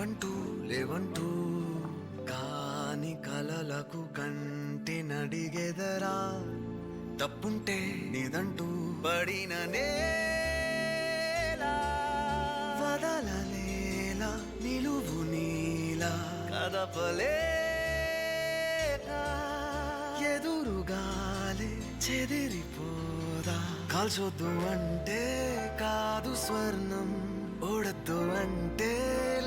లేవంటూ లేవంటూ కాని కలలకు కంటి నడిగెదరా తప్పుంటే నీదంటూ పడిన నేలా వదలలేలా నిలువు నీలా కదపలేక ఎదురుగాలే చెదిరిపోదా కాల్చొద్దు అంటే కాదు స్వర్ణం ఓడద్దు అంటే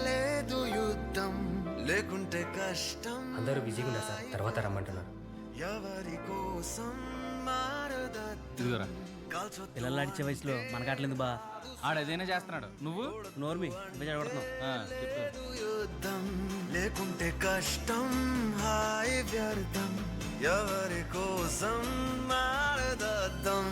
లేదు యుద్ధం లేకుంటే కష్టం. అందరూ బిజీగా ఉన్నారు సార్, తర్వాత రమ్మంటున్నారు. ఎవరి కోసం మారదద్దు పిల్లలు నడిచే వయసులో మనకాట్లేదు బా. ఆడేదైనా చేస్తున్నాడు, నువ్వు నోర్మి చెడగొడుతున్నావు. యుద్ధం లేకుంటే కష్టం హాయి వ్యర్థం ఎవరి కోసం మారదద్దం.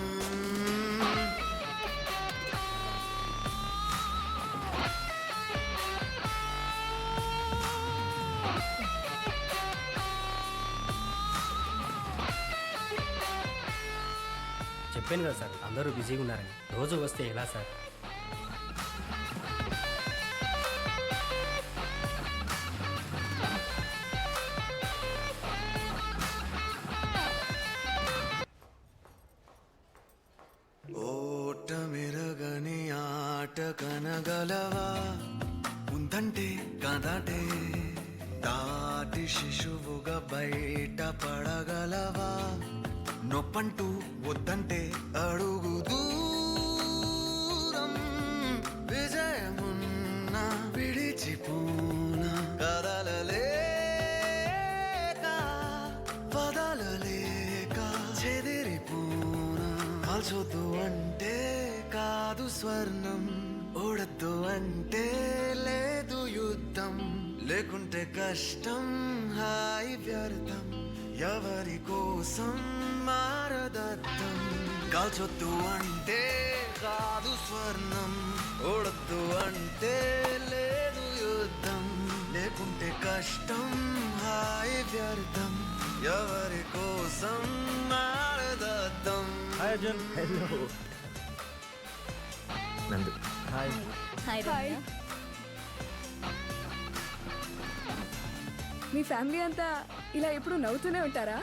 చెప్పాను కదా సార్, అందరూ బిజీగా ఉన్నారని. రోజు వస్తే ఎలా సార్? ఓటమిరగని ఆట కనగలవా ఉందంటే కదటే దాటి శిశువుగా బయట పడగలవా నొప్పంటూ వద్దంటే అడుగు దూరం విజయమున్న విడిచిపోనా కదలలేక వదలలేక చెదిరిపోనా కాల్చొద్దు అంటే కాదు స్వర్ణం ఓడద్దు అంటే లేదు యుద్ధం లేకుంటే కష్టం హాయి వ్యర్థం ఎవరి కోసం మారదద్దం కాల్చొద్దు అంటే కాదు స్వర్ణం ఓడద్దు అంటే లేదు యుద్ధం లేకుంటే కష్టం హాయి వ్యర్థం ఎవరి కోసం మారదద్దం. హాయ్ అర్జున్. హలో నందు. హాయ్. హాయ్. మీ ఫ్యామిలీ అంతా ఇలా ఎప్పుడు నవ్వుతూనే ఉంటారా?